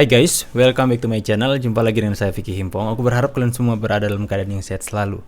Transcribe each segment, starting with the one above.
Hai guys, welcome back to my channel. Jumpa lagi dengan saya Vicky Himpong. Aku berharap kalian semua berada dalam keadaan yang sehat selalu.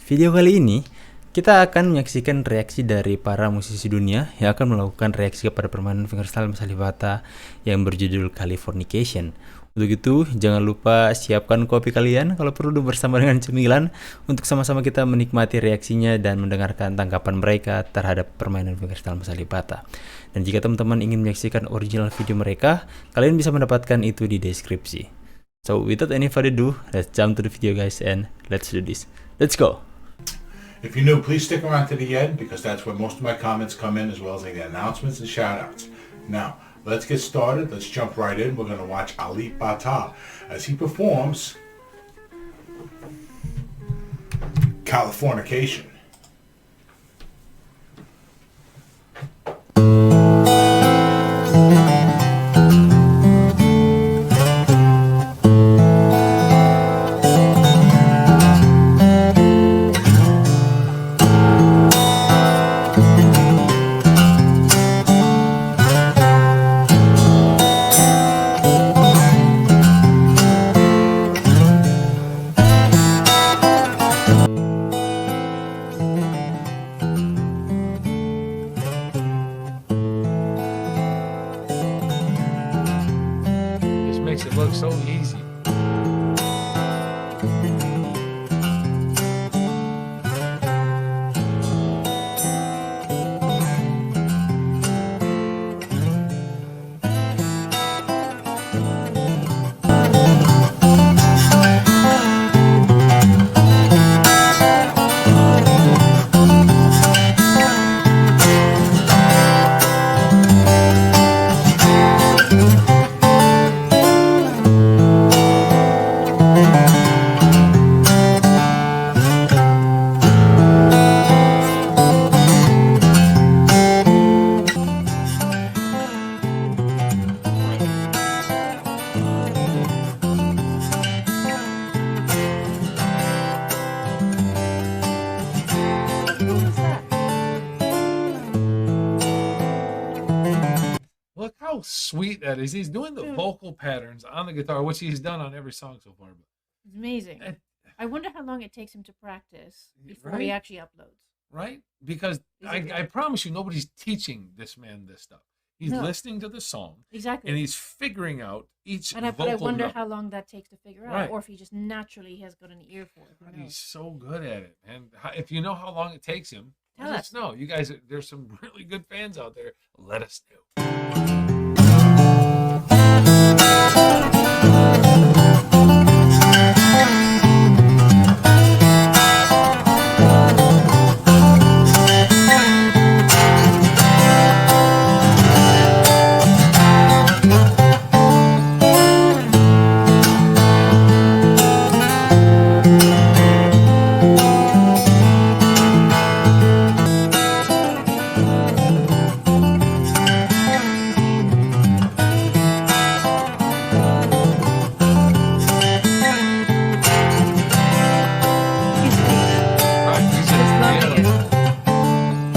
Video kali ini kita akan menyaksikan reaksi dari para musisi dunia yang akan melakukan reaksi kepada permainan fingerstyle Mas AlipBaTa yang berjudul Californication. Untuk itu, jangan lupa siapkan kopi kalian kalau perlu bersama dengan cemilan untuk sama-sama kita menikmati reaksinya dan mendengarkan tanggapan mereka terhadap permainan fingerstyle Mas AlipBaTa. Dan jika teman-teman ingin menyaksikan original video mereka, kalian bisa mendapatkan itu di deskripsi. So without any further ado, let's jump to the video guys and let's do this. Let's go! If you're new, please stick around to the end because that's where most of my comments come in, as well as any announcements and shout-outs. Now, let's get started. Let's jump right in. We're going to watch AlipBaTa as he performs Californication. Makes it look so easy. Look how sweet that is. He's doing the vocal patterns on the guitar, which he's done on every song so far. It's amazing. I wonder how long it takes him to practice before he Right? actually uploads. Right? Because I promise you, nobody's teaching this man this stuff. He's No. listening to the song Exactly. and he's figuring out each But I vocal wonder note. how long that takes to figure out, Right. or if he just naturally has got an ear for it. Who But knows? he's so good at it. And if you know how long it takes him, Tell let us. us know. You guys, there's some really good fans out there. Let us know. His face. Right, he's Just loving yeah. it.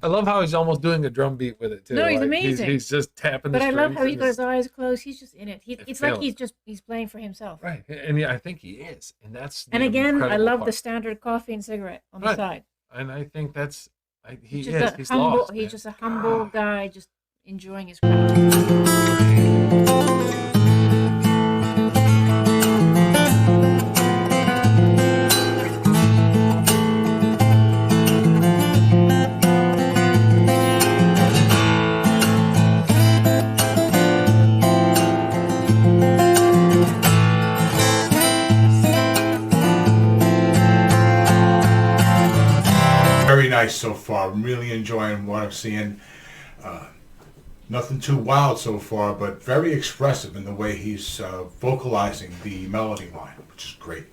I love how he's almost doing a drum beat with it too. No, he's Like, amazing. He's just tapping the But I love how strings he's and got his eyes closed. He's just in it. It's like feeling. he's playing for himself. right, and yeah, I think he is, and that's the And again, I incredible love the part. standard coffee and cigarette on the Right. side. And I think that's he He's is. just a He's humble. lost. He's man. just a humble guy, just enjoying his craft. Very nice so far. I'm really enjoying what I'm seeing. Nothing too wild so far, but very expressive in the way he's vocalizing the melody line, which is great.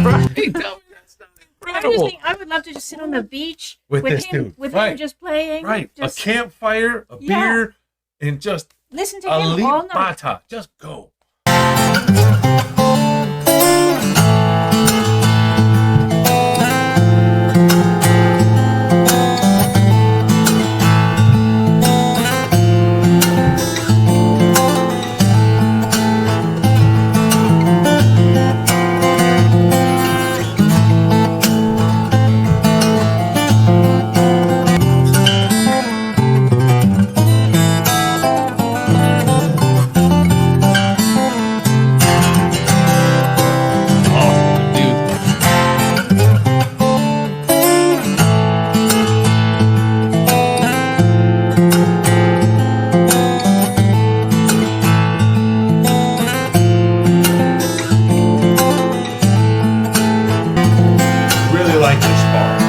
Right? Tell me that's not I just incredible. think I would love to just sit on the beach With this him, dude. with Right. him just playing, Right. Just A campfire, a Yeah. beer, and just listen to him all night. AlipBaTa. Just go. Awesome, dude. Really like this part.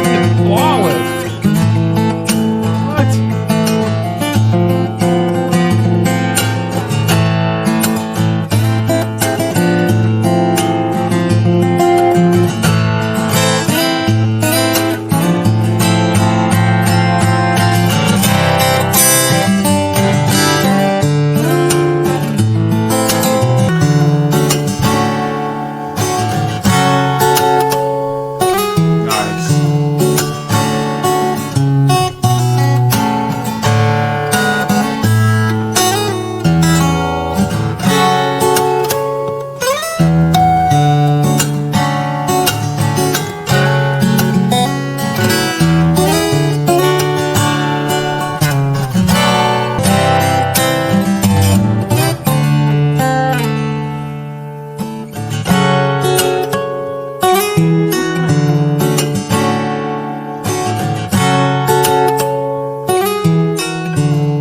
He's flawless. What? Nice.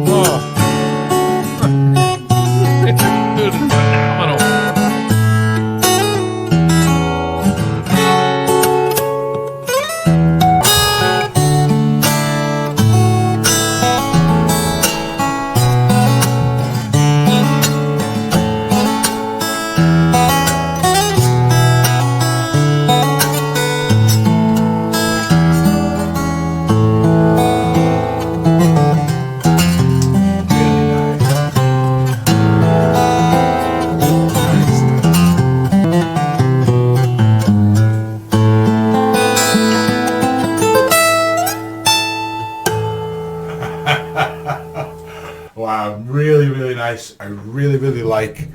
Oh. Dude, it's phenomenal. Really nice. Wow, really, really nice. I really, really like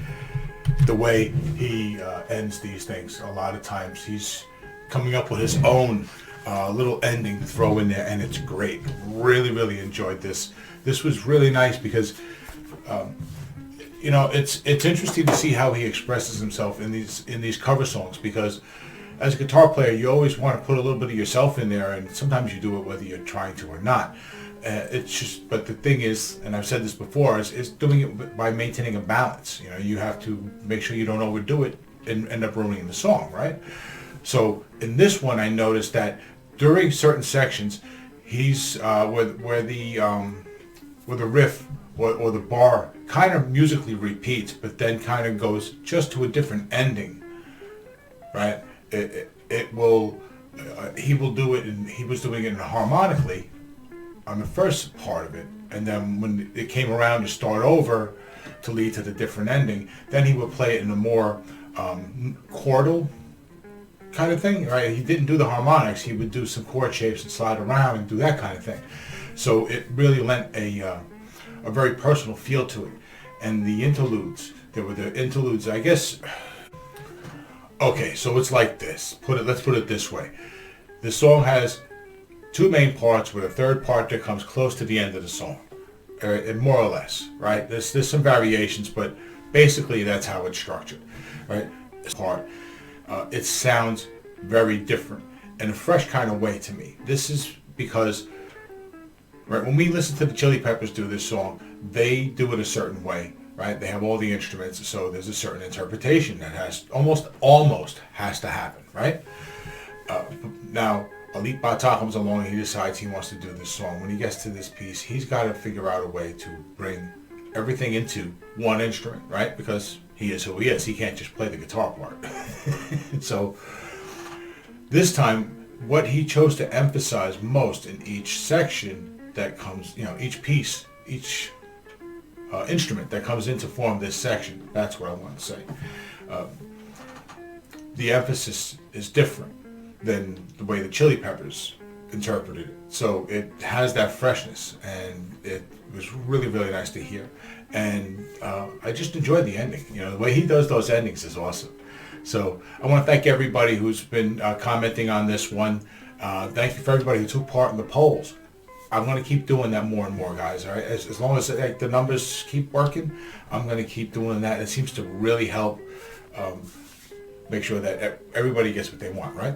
the way he ends these things. A lot of times he's coming up with his own little ending to throw in there, and it's great. Really, really enjoyed this. This was really nice because you know, it's interesting to see how he expresses himself in these cover songs, because as a guitar player, you always want to put a little bit of yourself in there, and sometimes you do it whether you're trying to or not. It's just, but the thing is, and I've said this before, is doing it by maintaining a balance. You know, you have to make sure you don't overdo it and end up ruining the song, right? So in this one, I noticed that during certain sections, he's where the riff or the bar kind of musically repeats, but then kind of goes just to a different ending, right? it will, he will do it, and he was doing it harmonically on the first part of it, and then when it came around to start over to lead to the different ending, then he would play it in a more chordal kind of thing, right? He didn't do the harmonics, he would do some chord shapes and slide around and do that kind of thing. So it really lent a very personal feel to it. And the interludes, there were the interludes, I guess. Okay, so it's like this. Let's put it this way. The song has two main parts with a third part that comes close to the end of the song, more or less, right? There's some variations, but basically that's how it's structured, right? This part, it sounds very different in a fresh kind of way to me. This is because, right, when we listen to the Chili Peppers do this song, they do it a certain way, right? They have all the instruments, so there's a certain interpretation that has almost has to happen, right? Now, AlipBaTa comes along and he decides he wants to do this song. When he gets to this piece, he's got to figure out a way to bring everything into one instrument, right? Because he is who he is. He can't just play the guitar part. So this time, what he chose to emphasize most in each section that comes, each piece, each instrument that comes in to form this section, that's what I want to say. The emphasis is different than the way the Chili Peppers interpreted it. So it has that freshness, and it was really, really nice to hear. And I just enjoyed the ending. The way he does those endings is awesome. So I want to thank everybody who's been commenting on this one. Thank you for everybody who took part in the polls. I'm going to keep doing that more and more, guys. All right, as long as the numbers keep working, I'm going to keep doing that. It seems to really help make sure that everybody gets what they want, right?